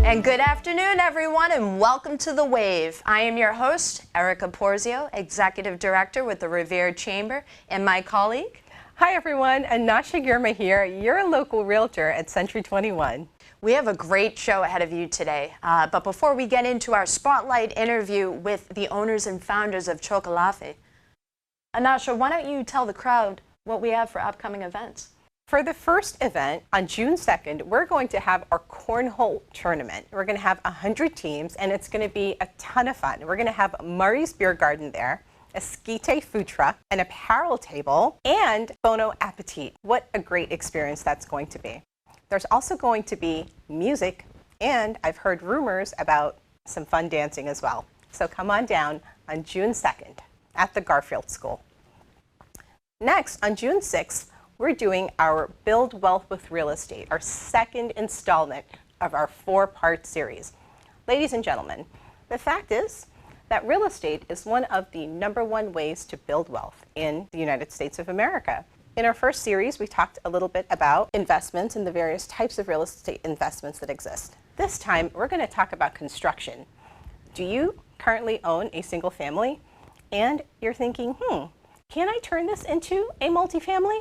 And good afternoon, everyone, and welcome to The Wave. I am your host, Erica Porzio, Executive Director with the Revere Chamber, and my colleague. Hi, everyone. Anasha Girma here, your local realtor at Century 21. We have a great show ahead of you today, but before we get into our spotlight interview with the owners and founders of Chocolaffee, Anasha, why don't you tell the crowd what we have for upcoming events? For the first event on June 2nd, we're going to have our cornhole tournament. We're going to have 100 teams, and it's going to be a ton of fun. We're going to have Murray's Beer Garden there, a skite food truck, an apparel table, and Bono Appetit. What a great experience that's going to be. There's also going to be music, and I've heard rumors about some fun dancing as well. So come on down on June 2nd at the Garfield School. Next, on June 6th, we're doing our Build Wealth with Real Estate, our second installment of our 4-part series. Ladies and gentlemen, the fact is that real estate is one of the #1 ways to build wealth in the United States of America. In our first series, we talked a little bit about investments and the various types of real estate investments that exist. This time, we're going to talk about construction. Do you currently own a single family? And you're thinking, can I turn this into a multifamily?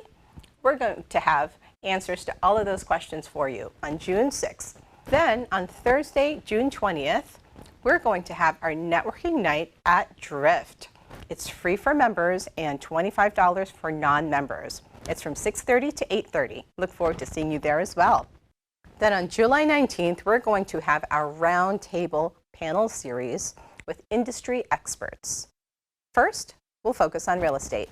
We're going to have answers to all of those questions for you on June 6th. Then on Thursday, June 20th, we're going to have our networking night at Drift. It's free for members and $25 for non-members. It's from 6:30 to 8:30. Look forward to seeing you there as well. Then on July 19th, we're going to have our roundtable panel series with industry experts. First, we'll focus on real estate.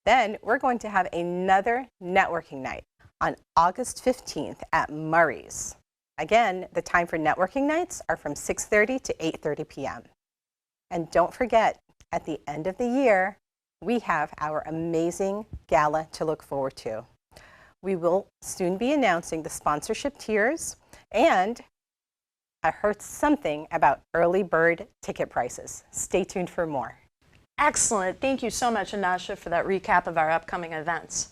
Then we're going to have another networking night on August 15th at Murray's. Again, the time for networking nights are from 6:30 to 8:30 p.m. And don't forget, at the end of the year, we have our amazing gala to look forward to. We will soon be announcing the sponsorship tiers, and I heard something about early bird ticket prices. Stay tuned for more. Excellent. Thank you so much, Anasha, for that recap of our upcoming events.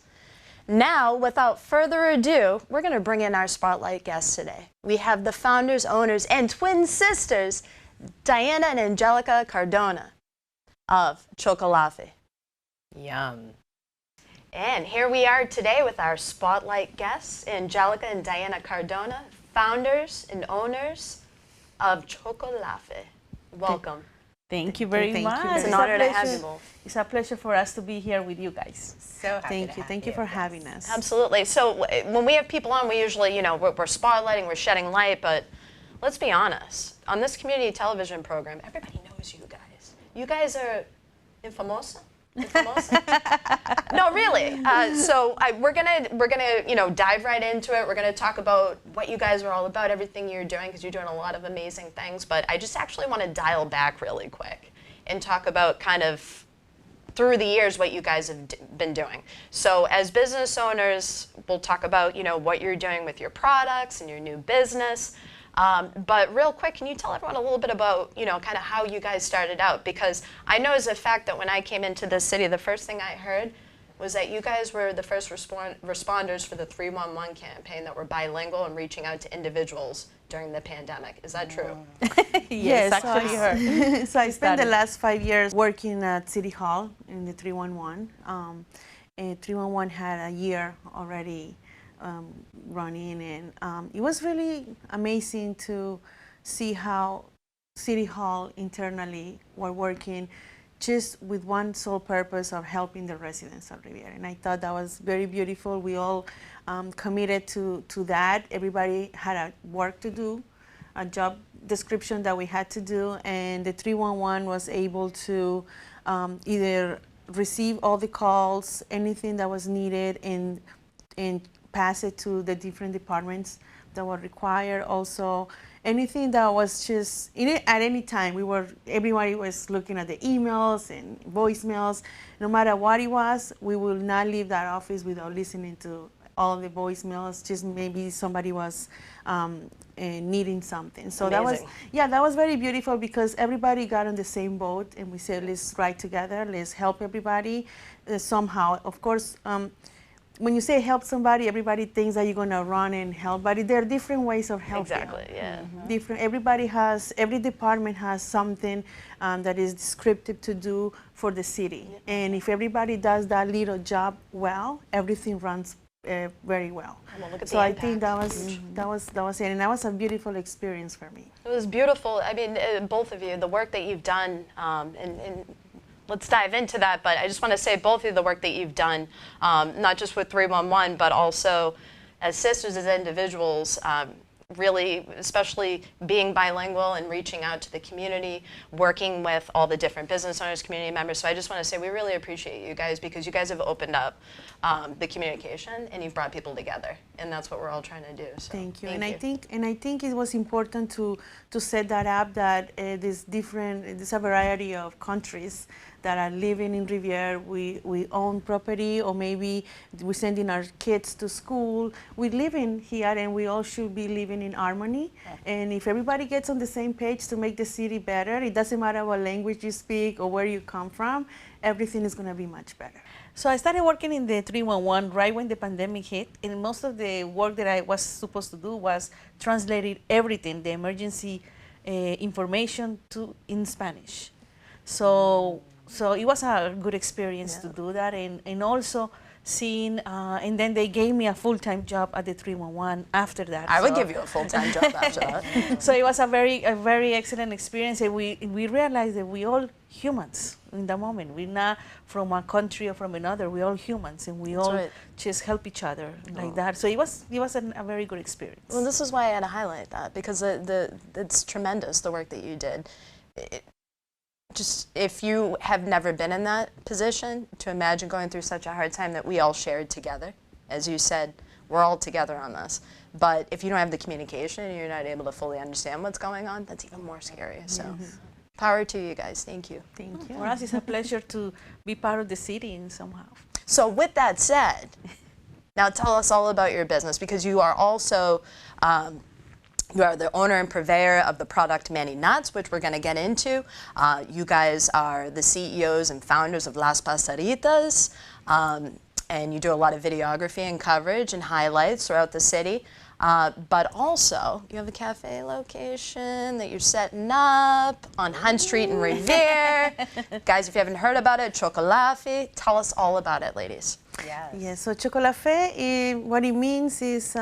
Now, without further ado, we're going to bring in our spotlight guests today. We have the founders, owners, and twin sisters, Diana and Angelica Cardona of Chocolaffee. Yum. And here we are today with our spotlight guests, Angelica and Diana Cardona, founders and owners of Chocolaffee. Welcome. Thank you very much. It's an honor to have you both. It's a pleasure for us to be here with you guys. So happy Thank you for having us. Absolutely. So when we have people on, we usually, we're spotlighting, we're shedding light, but let's be honest. On this community television program, everybody knows you guys. You guys are infamosa. No, really. We're gonna dive right into it. We're gonna talk about what you guys are all about, everything you're doing, because you're doing a lot of amazing things. But I just actually want to dial back really quick and talk about kind of through the years what you guys have been doing. So as business owners, we'll talk about what you're doing with your products and your new business. But real quick, can you tell everyone a little bit about, kind of how you guys started out? Because I know as a fact that when I came into this city, the first thing I heard was that you guys were the first responders for the 311 campaign that were bilingual and reaching out to individuals during the pandemic. Is that true? Yes, actually. So I spent the last 5 years working at City Hall in the 311. And 311 had a year already running, and it was really amazing to see how City Hall internally were working just with one sole purpose of helping the residents of Revere. And I thought that was very beautiful. We all committed to that. Everybody had a work to do, a job description that we had to do, and the 311 was able to either receive all the calls, anything that was needed, and pass it to the different departments that were required. Also, anything that was just at any time, everybody was looking at the emails and voicemails. No matter what it was, we will not leave that office without listening to all the voicemails. Just maybe somebody was needing something. So Amazing. that was very beautiful, because everybody got on the same boat, and we said, let's ride together, let's help everybody somehow. Of course, when you say help somebody, everybody thinks that you're going to run and help, but there are different ways of helping. Exactly, yeah. Different. Every department has something that is descriptive to do for the city. And if everybody does that little job well, everything runs very well. Well, look at So the I impact. think that was it, and that was a beautiful experience for me. It was beautiful. I mean, both of you, the work that you've done, and let's dive into that, but I just want to say both of you, the work that you've done, not just with 311, but also as sisters, as individuals, really, especially being bilingual and reaching out to the community, working with all the different business owners, community members. So I just want to say we really appreciate you guys because you guys have opened up the communication and you've brought people together, and that's what we're all trying to do. So Thank you. I think it was important to set that up, that there's a variety of countries that are living in Revere. We own property, or maybe we're sending our kids to school. We live in here, and we all should be living in harmony. And if everybody gets on the same page to make the city better, it doesn't matter what language you speak or where you come from, everything is going to be much better. So I started working in the 311 right when the pandemic hit, and most of the work that I was supposed to do was translating everything, the emergency information in Spanish. So it was a good experience to do that, and also seeing, and then they gave me a full-time job at the 311 after that. I would give you a full-time job after that. So it was a very excellent experience, and we realized that we all humans in the moment. We're not from one country or from another. We're all humans, and we all just help each other like that. So it was a very good experience. Well, this is why I had to highlight that, because it's tremendous, the work that you did. Just if you have never been in that position, to imagine going through such a hard time that we all shared together. As you said, we're all together on this. But if you don't have the communication and you're not able to fully understand what's going on, that's even more scary. So power to you guys. Thank you. Thank you. For us, it's a pleasure to be part of the city in somehow. So with that said, now tell us all about your business, because you are also you are the owner and purveyor of the product Manny Nuts, which we're going to get into. You guys are the CEOs and founders of Las Pasaritas, and you do a lot of videography and coverage and highlights throughout the city. But also, you have a cafe location that you're setting up on Hunt Street in Revere. Guys, if you haven't heard about it, Chocolaffee, tell us all about it, ladies. Yes, so Chocolaffee, what it means is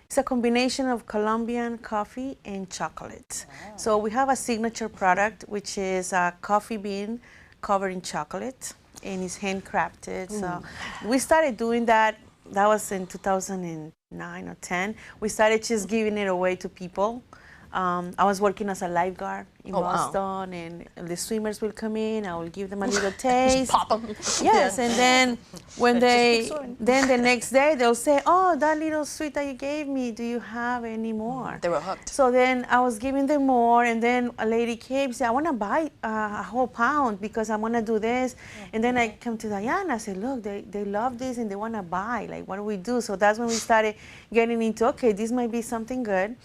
it's a combination of Colombian coffee and chocolate. So we have a signature product, which is a coffee bean covered in chocolate, and it's handcrafted. So we started doing that. That was in 2009 or 10. We started just giving it away to people. I was working as a lifeguard in Boston, and the swimmers will come in. I will give them a little taste. Just pop them. Yes, and then when then the next day they'll say, "Oh, that little sweet that you gave me, do you have any more?" They were hooked. So then I was giving them more, and then a lady came and said, "I want to buy a whole pound because I want to do this." And then I come to Diana, I said, "Look, they love this and they want to buy. Like, what do we do?" So that's when we started getting into, okay, this might be something good.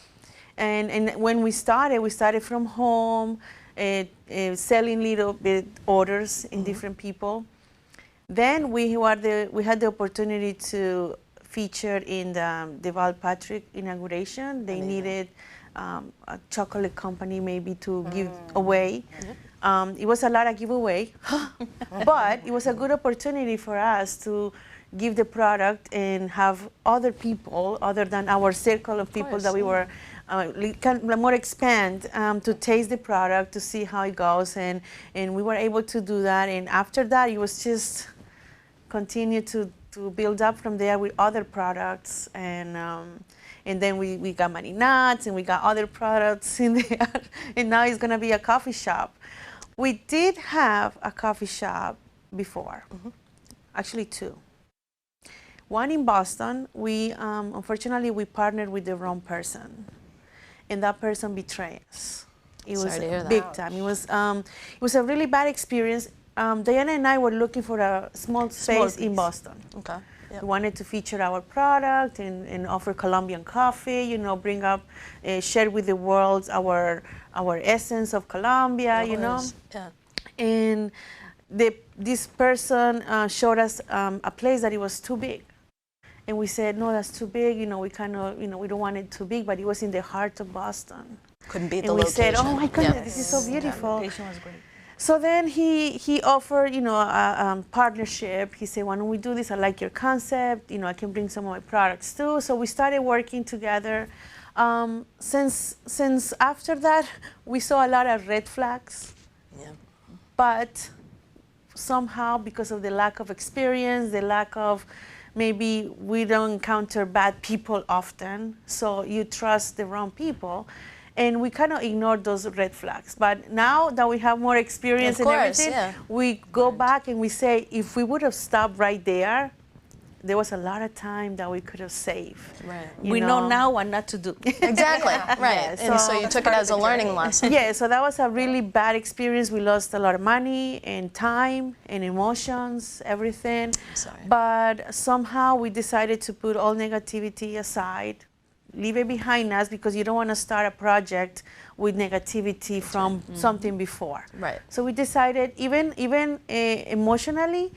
And when we started from home, selling little bit orders in different people. Then we had the opportunity to feature in the Val Patrick inauguration. They needed a chocolate company maybe to give away. It was a lot of giveaway, but it was a good opportunity for us to give the product and have other people, other than our circle of people that we were more expand to taste the product, to see how it goes, and we were able to do that. And after that, it was just continue to build up from there with other products, and then we got Manny Nuts, and we got other products in there, and now it's gonna be a coffee shop. We did have a coffee shop before, actually two. One in Boston. We unfortunately we partnered with the wrong person, and that person betrayed us. It was big time. It was a really bad experience. Diana and I were looking for a small space in Boston. Okay. Yep. We wanted to feature our product and offer Colombian coffee, you know, bring up, share with the world our essence of Colombia, you know. Yeah. And this person showed us a place that it was too big. And we said, no, that's too big. You know, we kind of, you know, we don't want it too big, but it was in the heart of Boston. Couldn't beat the And we location. said, oh my goodness, Yeah. this is so beautiful. Location was great. So then he offered, you know, a partnership. He said, why don't we do this? I like your concept. You know, I can bring some of my products too. So we started working together. Since after that, we saw a lot of red flags. Yeah. But somehow, because of the lack of experience, the lack of maybe we don't encounter bad people often, so you trust the wrong people. And we kind of ignored those red flags. But now that we have more experience Of and course, everything, yeah. we go back and we say, if we would have stopped right there, there was a lot of time that we could have saved. Right. you We know now what not to do. Exactly. Right. Yeah, and so so you took it as a learning lesson. Yeah, so that was a really bad experience. We lost a lot of money and time and emotions, everything. Sorry. But somehow we decided to put all negativity aside, leave it behind us, because you don't want to start a project with negativity from something before. Right. So we decided, even emotionally,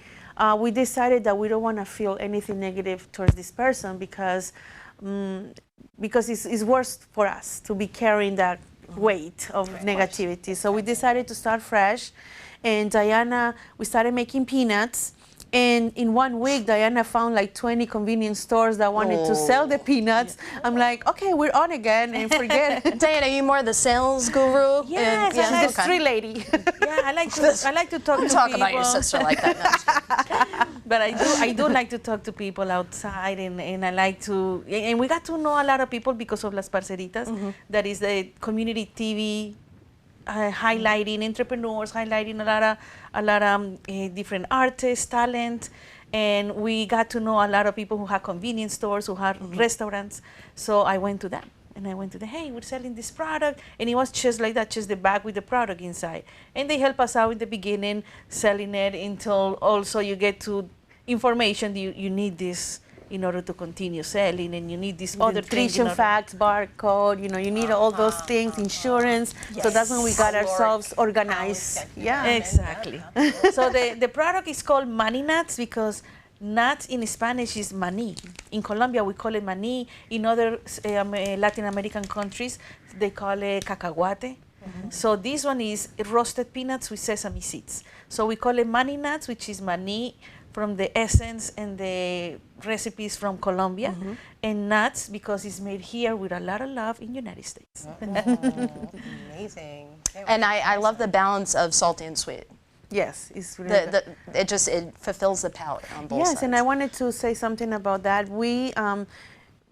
we decided that we don't want to feel anything negative towards this person, because it's worse for us to be carrying that weight of negativity. So we decided to start fresh. And Diana, we started making peanuts. And in 1 week, Diana found like 20 convenience stores that wanted to sell the peanuts. I'm like, okay, we're on again, and forget it. Diana, are you more the sales guru? Yes, And- I'm the okay. street lady. Yeah, I like to talk Don't to talk people. about your sister like that. No, I'm just kidding. But I do like to talk to people outside, and I like to, and we got to know a lot of people because of Las Parceritas. That is the community TV, highlighting entrepreneurs, highlighting a lot of different artists, talent, and we got to know a lot of people who have convenience stores, who have restaurants. So I went to them. And I went to them, hey, we're selling this product. And it was just like that, just the bag with the product inside. And they help us out in the beginning, selling it until also you get to information. You need this in order to continue selling, and you need this other thing. Nutrition facts, barcode, you know, you need all those things, insurance. So that's when we got ourselves organized. Yeah. Exactly. So the product is called Mani Nuts because nuts in Spanish is maní. In Colombia, we call it maní. In other Latin American countries, they call it cacahuate. So this one is roasted peanuts with sesame seeds. So we call it Mani Nuts, which is maní from the essence and the recipes from Colombia, and nuts because it's made here with a lot of love in the United States. Amazing. And I love the balance of salty and sweet. Yes, it's really good. It fulfills the palate on both sides. Yes, and I wanted to say something about that. We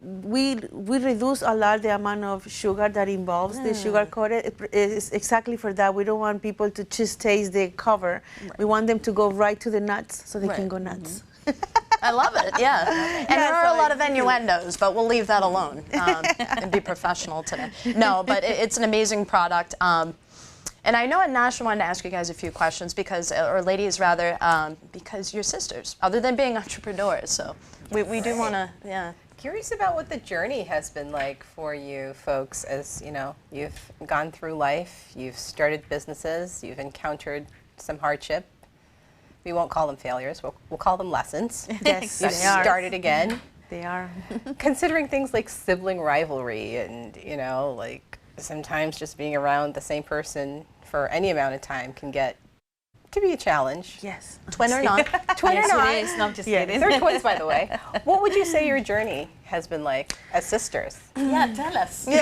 reduce a lot the amount of sugar that involves the sugar coated. It is exactly for that. We don't want people to just taste the cover. Right. We want them to go right to the nuts so they can go nuts. I love it, yeah. And there are a lot of innuendos, but we'll leave that alone and be professional today. No, but it's an amazing product. And I know Anasha wanted to ask you guys a few questions because, or ladies rather, because you're sisters, other than being entrepreneurs. So we do want to, yeah. Curious about what the journey has been like for you folks, as you know, you've gone through life, you've started businesses, you've encountered some hardship. We won't call them failures, we'll call them lessons. Yes, You've they are. started again. They are. Considering things like sibling rivalry and, you know, like sometimes just being around the same person for any amount of time can get to be a challenge. Yes. Twin or not. Twin Yes, or not. it is. No, I'm just Yeah. kidding. They're twins, by the way. What would you say your journey has been like as sisters? Yeah, tell us. Both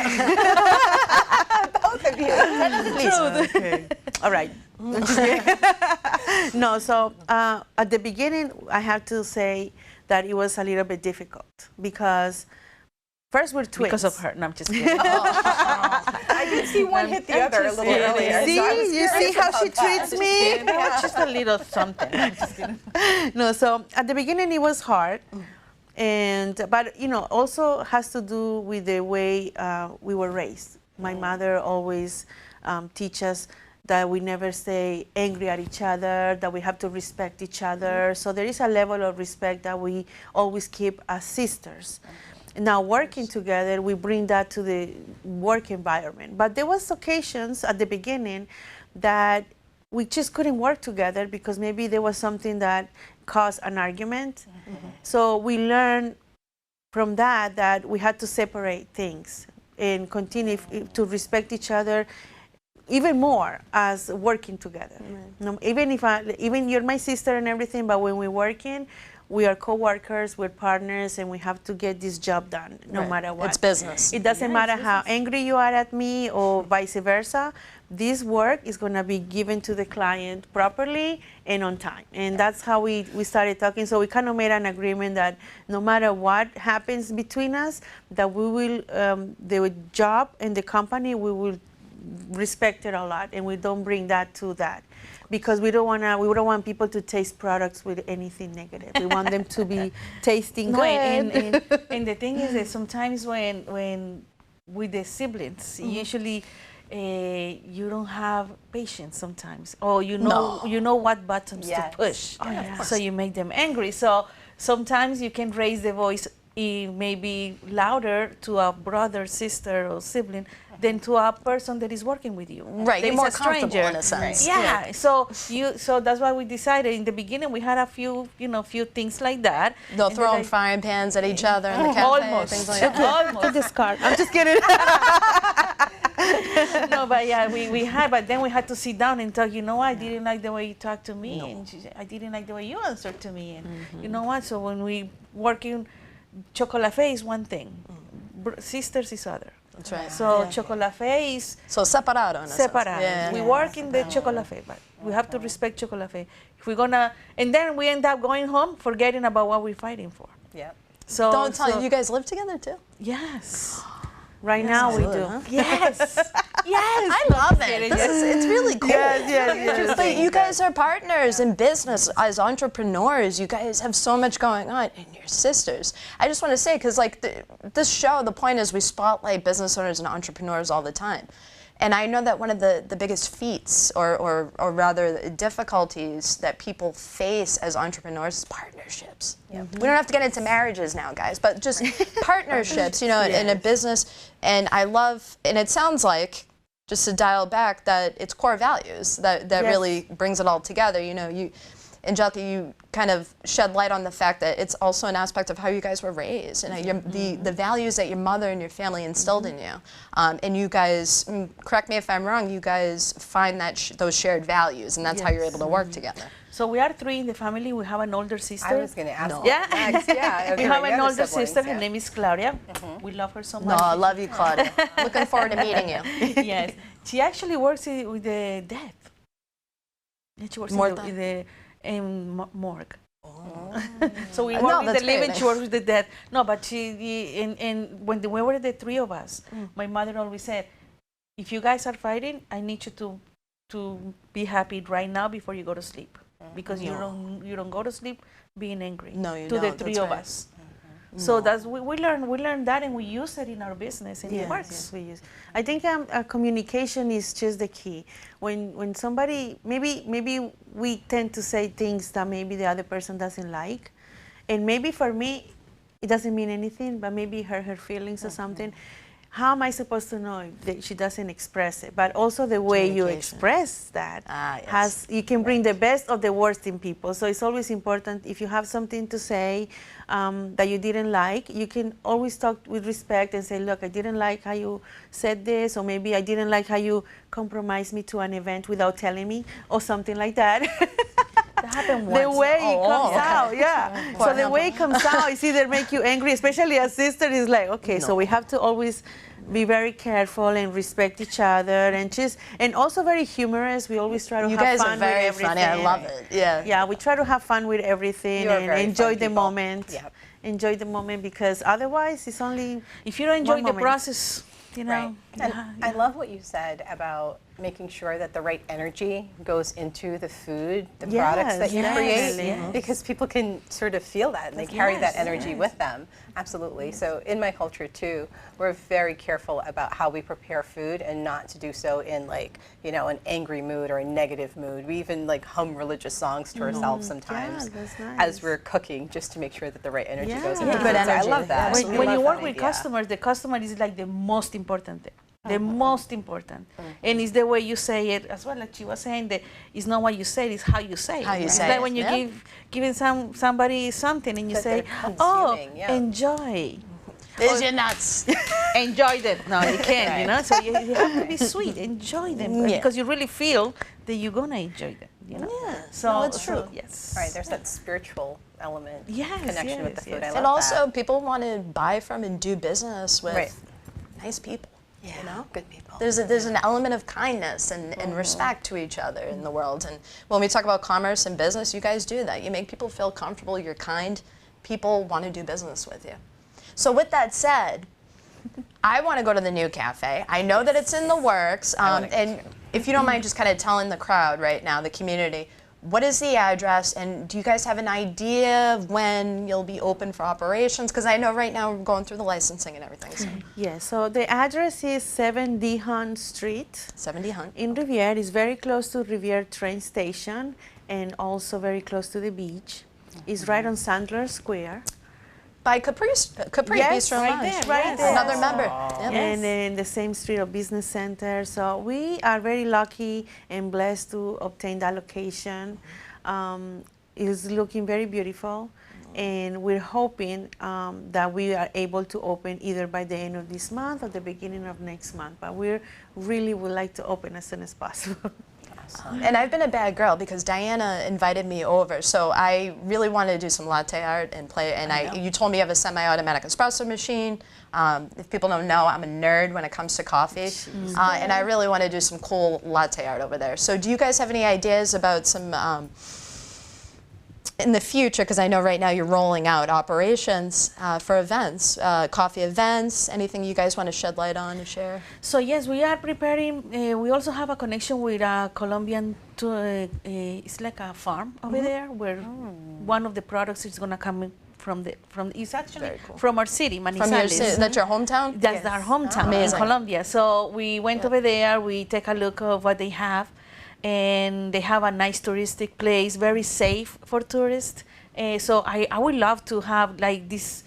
of you. Tell us the truth. Okay. All right. No, so at the beginning, I have to say that it was a little bit difficult because first we're twins. Because of her. No, I'm just kidding. I did see one hit the other a little kidding. earlier. See, so I was you see curious how about she that. treats me? Just a little something. I'm just kidding. No, so at the beginning it was hard, but you know, also has to do with the way we were raised. My mother always teach us that we never stay angry at each other, that we have to respect each other. So there is a level of respect that we always keep as sisters. Now working together, we bring that to the work environment. But there was occasions at the beginning that we just couldn't work together because maybe there was something that caused an argument. So we learned from that we had to separate things and continue to respect each other even more as working together. No, even you're my sister and everything, but when we're working, we are co-workers, we're partners, and we have to get this job done no matter what. It's business. It doesn't matter how angry you are at me or vice versa. This work is going to be given to the client properly and on time. And that's how we started talking. So we kind of made an agreement that no matter what happens between us, that we will, the job and the company, we will respect it a lot, and we don't bring that to that. Because we don't want people to taste products with anything negative. We want them to be tasting good. And the thing is that sometimes when with the siblings, usually you don't have patience sometimes, or you know what buttons to push. So you make them angry. So sometimes you can raise the voice maybe louder to a brother, sister, or sibling than to a person that is working with you. Right, you're more comfortable in a sense. Yeah. So that's why we decided in the beginning we had a few things like that. They'll throw frying pans at each other in the cafe. Almost. Things like that. Almost. Discard. I'm just kidding. No, but yeah, but then we had to sit down and talk. You know what? I didn't like the way you talked to me, and I didn't like the way you answered to me, and you know what? So when we working, Chocolaffee is one thing, sisters is other. That's right. So Chocolaffee is so separado. In a sense. separado. We work in the Chocolaffee, but we have to respect Chocolaffee. If we're gonna, and then we end up going home forgetting about what we're fighting for. Yep. So Don't tell you guys live together too? Yes. Right now we do. Huh? Yes. Yes. I love it. It's really cool. Yes. But you guys are partners in business as entrepreneurs. You guys have so much going on, and you're sisters. I just want to say, because like this show, the point is we spotlight business owners and entrepreneurs all the time. And I know that one of the biggest feats, or rather difficulties that people face as entrepreneurs is partnerships. We don't have to get into marriages now, guys, but just partnerships, in a business. And I love, and it sounds like, just to dial back, that it's core values that really brings it all together. Angelica, you kind of shed light on the fact that it's also an aspect of how you guys were raised, and the values that your mother and your family instilled in you. And you guys, correct me if I'm wrong, you guys find that those shared values, and that's how you're able to work together. So we are three in the family. We have an older sister. I was going to ask. No. Yeah. Next. Yeah. We have an older sister. Her name is Claudia. We love her so much. No, I love you, Claudia. Looking forward to meeting you. Yes. She actually works with the deaf. She works in morgue. So we work with the living, she works with the dead. No, but and when we were the three of us, my mother always said, if you guys are fighting, I need you to be happy right now before you go to sleep. Because you don't go to sleep being angry. No, you to don't. the three of us. So that's we learn that, and we use it in our business, and it works. Yes, we use. I think communication is just the key. When somebody maybe we tend to say things that maybe the other person doesn't like, and maybe for me it doesn't mean anything, but maybe her feelings or something. How am I supposed to know if she doesn't express it? But also the way you express that you can bring the best of the worst in people. So it's always important, if you have something to say that you didn't like, you can always talk with respect and say, look, I didn't like how you said this, or maybe I didn't like how you compromised me to an event without telling me, or something like that. That happened once. The way it comes out, So the way it comes out is either make you angry, especially as sister, is like, okay, so we have to always be very careful and respect each other, and also very humorous. We always try to have fun with everything. You guys are very funny. I love it. Yeah. Yeah, we try to have fun with everything and enjoy the moment. Yep. Enjoy the moment, because otherwise it's only if you don't enjoy the process, Right. And I love what you said about making sure that the right energy goes into the food, the products that you create, because people can sort of feel that and they carry that energy with them. Absolutely. So in my culture too, we're very careful about how we prepare food, and not to do so in an angry mood or a negative mood. We even hum religious songs to ourselves sometimes as we're cooking, just to make sure that the right energy goes into it. Good energy. So I love that. When you work with customers, the customer is like the most important thing. The most important. And it's the way you say it as well, like she was saying, that it's not what you say, it's how you say it. How you It's say like it, when you yeah. giving somebody something and you That say, they're oh, consuming, yeah. enjoy. Is your nuts? Enjoy them. No, you can't, you Right. know? So you have to be sweet, enjoy them. Yeah. Because you really feel that you're going to enjoy them, you know? Yeah, So, no, it's true. Yes. Right, there's that spiritual element, Yes, connection with the yes, food. yes. I love And also, that. people want to buy from and do business with Right. nice people. Yeah, You know, good people. There's an element of kindness and respect to each other in the world. And when we talk about commerce and business, you guys do that. You make people feel comfortable. You're kind. People want to do business with you. So with that said, I want to go to the new cafe. I know that it's in the works. wanna go And if you don't mind just kind of telling the crowd right now, the community, what is the address, and do you guys have an idea of when you'll be open for operations? Because I know right now we're going through the licensing and everything. So Yes, so the address is 70 Hunt Street 70 Hunt. in Revere. It's very close to Revere train station and also very close to the beach. It's right on Sandler Square. By Capri Yes, Bistro right Lounge. there, right there. Another member. Yep. And in the same street of Business Center. So we are very lucky and blessed to obtain that location. It's looking very beautiful. And we're hoping that we are able to open either by the end of this month or the beginning of next month. But we really would like to open as soon as possible. And I've been a bad girl because Diana invited me over, so I really wanted to do some latte art and play. And you told me you have a semi-automatic espresso machine. If people don't know, I'm a nerd when it comes to coffee, and I really want to do some cool latte art over there. So, do you guys have any ideas about some in the future? Because I know right now you're rolling out operations for events, coffee events. Anything you guys want to shed light on and share? So yes, we are preparing. We also have a connection with a Colombian. It's like a farm over there where one of the products is gonna come in from it's actually Very cool. from our city, From your Manizales. city, that's your hometown? That's our hometown in Amazing. Colombia. So we went over there. We take a look of what they have, and they have a nice touristic place, very safe for tourists. So I would love to have like these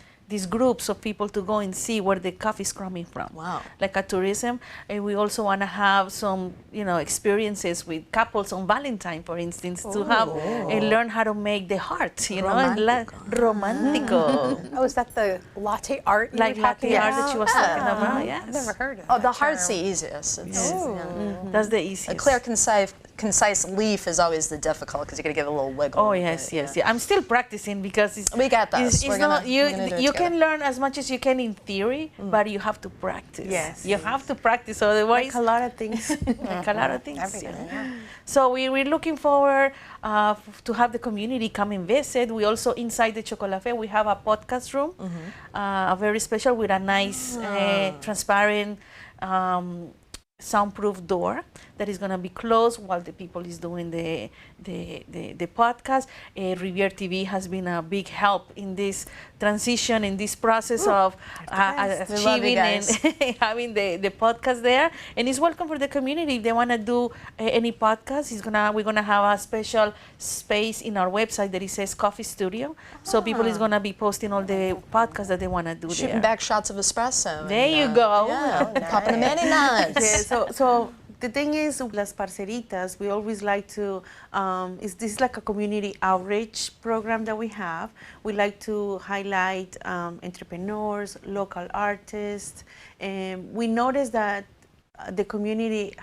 groups of people to go and see where the coffee is coming from. Wow. Like a tourism. And we also want to have some, experiences with couples on Valentine, for instance, to have and learn how to make the heart, romantico. Oh, is that the latte art you Like were talking latte art about? that she was talking about, yes. I've never heard of Oh, that the heart's the term. easiest. It's, That's the easiest. A clear, concise leaf is always the difficult because you got to give it a little wiggle. Oh with yes, it, yes, yeah. yeah. I'm still practicing because We got this. It's We're not gonna do it you together. can learn as much as you can in theory, but you have to practice. Yes. You have to practice, otherwise Like a lot of things. like a lot of things. Everything, Yeah. So we're looking forward to have the community come and visit. We also inside the Chocolaffee we have a podcast room, a very special with a nice transparent. Soundproof door that is going to be closed while the people is doing the podcast. Revere TV has been a big help in this transition, in this process of We love you achieving and guys. having the podcast there. And it's welcome for the community. If they want to do any podcast, we're gonna have a special space in our website that it says Coffee Studio. So people is gonna be posting all the podcasts that they want to do Shooting there. back shots of espresso. There and, you go. Yeah, popping a mani nuts. So the thing is, Las Parceritas, we always like to, this is like a community outreach program that we have. We like to highlight entrepreneurs, local artists, and we notice that the community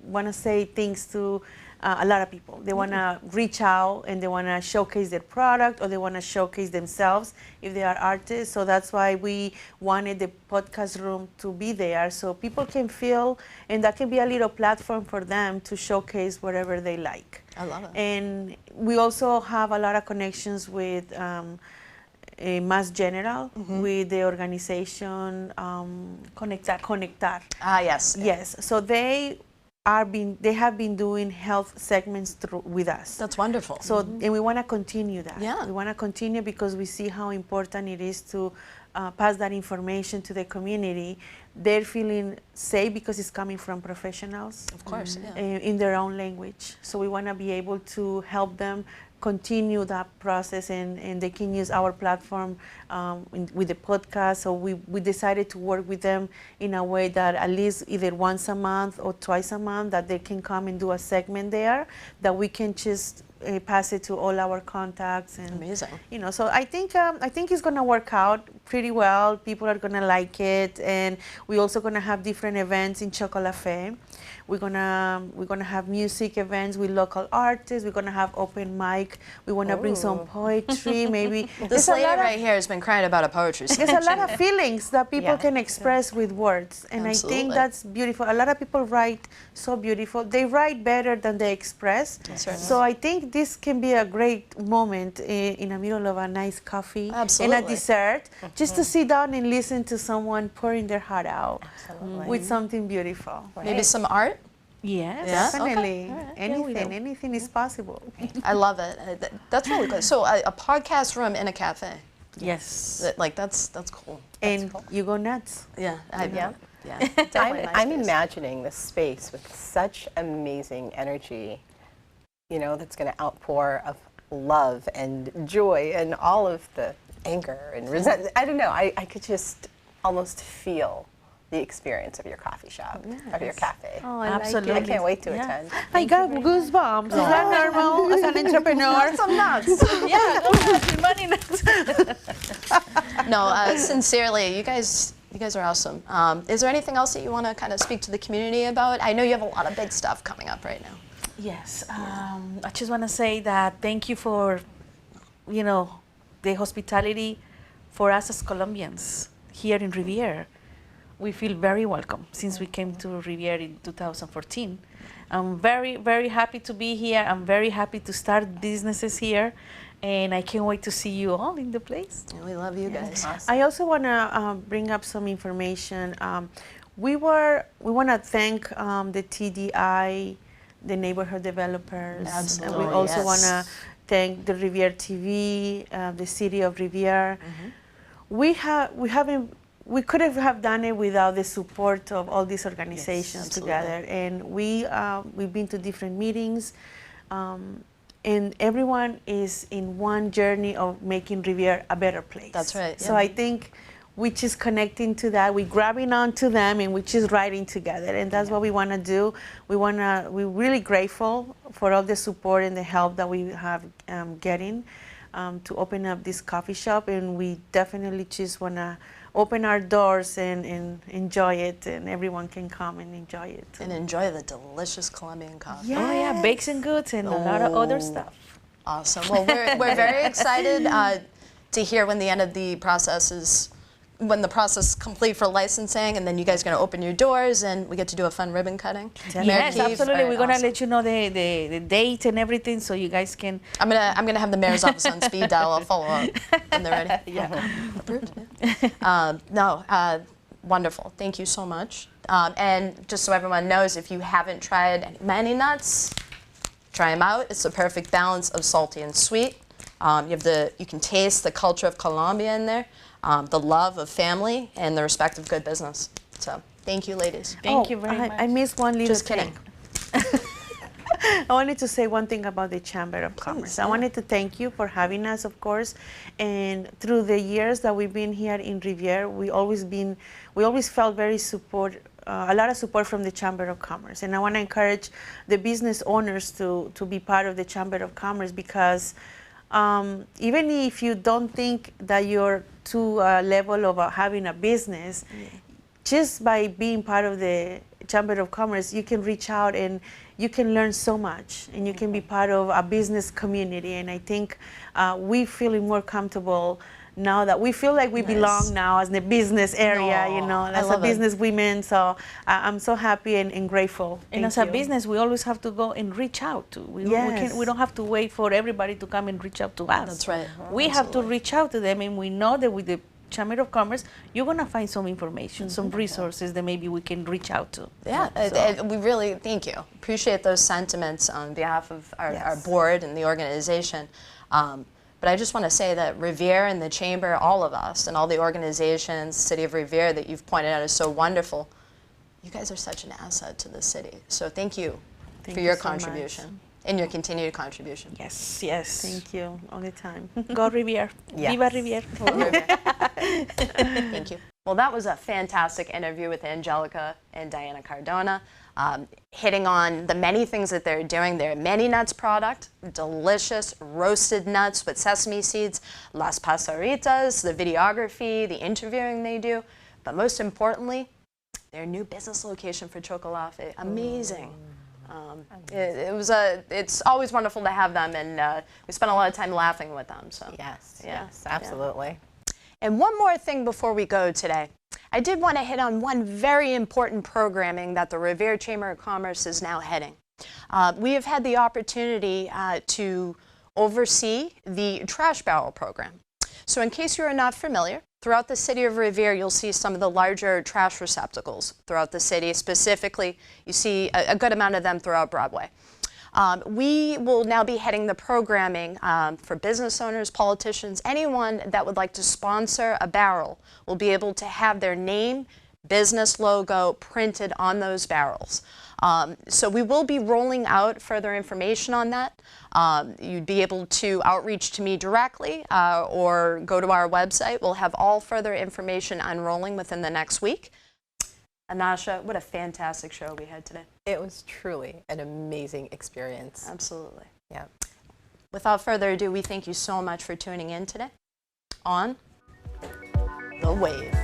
want to say things to a lot of people. They want to reach out and they want to showcase their product, or they want to showcase themselves if they are artists. So that's why we wanted the podcast room to be there, so people can feel, and that can be a little platform for them to showcase whatever they like. I love it. And we also have a lot of connections with Mass General, with the organization Conectar. Ah, yes. Yes, so they have been doing health segments with us. That's wonderful. So, and we want to continue that. Yeah. We want to continue because we see how important it is to pass that information to the community. They're feeling safe because it's coming from professionals. Of course, yeah. In their own language. So we want to be able to help them continue that process, and they can use our platform with the podcast. So we decided to work with them in a way that at least either once a month or twice a month that they can come and do a segment there that we can just pass it to all our contacts. And Amazing. you know, so I think it's going to work out pretty well. People are going to like it, and we're also going to have different events in Chocolaffee. We're gonna have music events with local artists. We're gonna have open mic. We want to bring some poetry, maybe. This lady right here has been crying about a poetry There's a lot of feelings that people can express with words, and Absolutely. I think that's beautiful. A lot of people write so beautiful. They write better than they express. So I think this can be a great moment in the middle of a nice coffee and a dessert, just to sit down and listen to someone pouring their heart out with something beautiful. Maybe some art. Yes. Yeah? Definitely. Okay. Anything is possible. I love it. That's really good. So a podcast room in a cafe. Yes. That's cool. And you go nuts. Yeah. Yeah. Definitely I'm nice space. imagining this space with such amazing energy, you know, that's going to outpour of love and joy and all of the anger and resentment. I don't know. I could just almost feel the experience of your coffee shop, of your cafe. Oh, Absolutely. I can't wait to attend. I got goosebumps. Is that normal as an entrepreneur? Some nuts. Yeah, go ahead, money nuts. No, sincerely, you guys are awesome. Is there anything else that you want to kind of speak to the community about? I know you have a lot of big stuff coming up right now. Yes, I just want to say that thank you for, you know, the hospitality for us as Colombians here in Revere. We feel very welcome since we came to Revere in 2014. I'm very, very happy to be here. I'm very happy to start businesses here, and I can't wait to see you all in the place. Yeah, we love you guys. Awesome. I also want to bring up some information. We want to thank the TDI, the neighborhood developers. Absolutely. And we also Yes. want to thank the Revere TV, the city of Revere. We could have done it without the support of all these organizations together. And we've been to different meetings, and everyone is in one journey of making Revere a better place. That's right. So I think we're just connecting to that. We're grabbing onto them, and we're just riding together. And that's what we want to do. We're really grateful for all the support and the help that we have getting to open up this coffee shop. And we definitely just want to open our doors and enjoy it, and everyone can come and enjoy it. And enjoy the delicious Colombian coffee. Yeah. Oh yeah, bakes and goods and a lot of other stuff. Awesome. Well, we're very excited to hear when the end of the process is, when the process is complete for licensing, and then you guys are going to open your doors and we get to do a fun ribbon cutting. Yes, absolutely. We're gonna let you know the date and everything, so you guys can. I'm gonna have the mayor's office on speed dial. I'll follow up when they're ready. Yeah. Approved. Wonderful. Thank you so much. And just so everyone knows, if you haven't tried many nuts, try them out. It's the perfect balance of salty and sweet. You can taste the culture of Colombia in there, the love of family, and the respect of good business. So thank you, ladies. Thank you very much. I missed one little Just thing. kidding. I wanted to say one thing about the Chamber of Commerce. I wanted to thank you for having us, of course. And through the years that we've been here in Revere, we always felt very a lot of support from the Chamber of Commerce. And I want to encourage the business owners to be part of the Chamber of Commerce, because even if you don't think that you're to a level of having a business, just by being part of the Chamber of Commerce, you can reach out and you can learn so much, and you can be part of a business community. And I think we feeling more comfortable now that we feel like we belong now as the business area, you know, as a business women. So I'm so happy and grateful. And as a business, we always have to go and reach out to. We don't have to wait for everybody to come and reach out to us. That's right. We have to reach out to them, and we know that with the Chamber of Commerce, you're going to find some information, some resources that maybe we can reach out to. Yeah, we really, thank you. Appreciate those sentiments on behalf of our board and the organization. But I just want to say that Revere and the Chamber, all of us, and all the organizations, City of Revere that you've pointed out is so wonderful. You guys are such an asset to the city. So thank you for your contribution. and your continued contribution. Yes, yes. Thank you all the time. Go Revere. Yes. Viva Revere. Thank you. Well, that was a fantastic interview with Angelica and Diana Cardona, hitting on the many things that they're doing. Their Many Nuts product, delicious roasted nuts with sesame seeds, Las Pasaritas, the videography, the interviewing they do, but most importantly, their new business location for Chocolaffee. Amazing. It's always wonderful to have them, and we spent a lot of time laughing with them. So Yes, yeah, yes, absolutely. And one more thing before we go today. I did want to hit on one very important programming that the Revere Chamber of Commerce is now heading. We have had the opportunity to oversee the trash barrel program. So in case you are not familiar, throughout the city of Revere, you'll see some of the larger trash receptacles throughout the city. Specifically, you see a good amount of them throughout Broadway. We will now be heading the programming for business owners, politicians, anyone that would like to sponsor a barrel will be able to have their name, business logo printed on those barrels. So we will be rolling out further information on that. You'd be able to outreach to me directly or go to our website. We'll have all further information unrolling within the next week. Anasha, what a fantastic show we had today. It was truly an amazing experience. Absolutely. Yeah. Without further ado, we thank you so much for tuning in today on The Wave.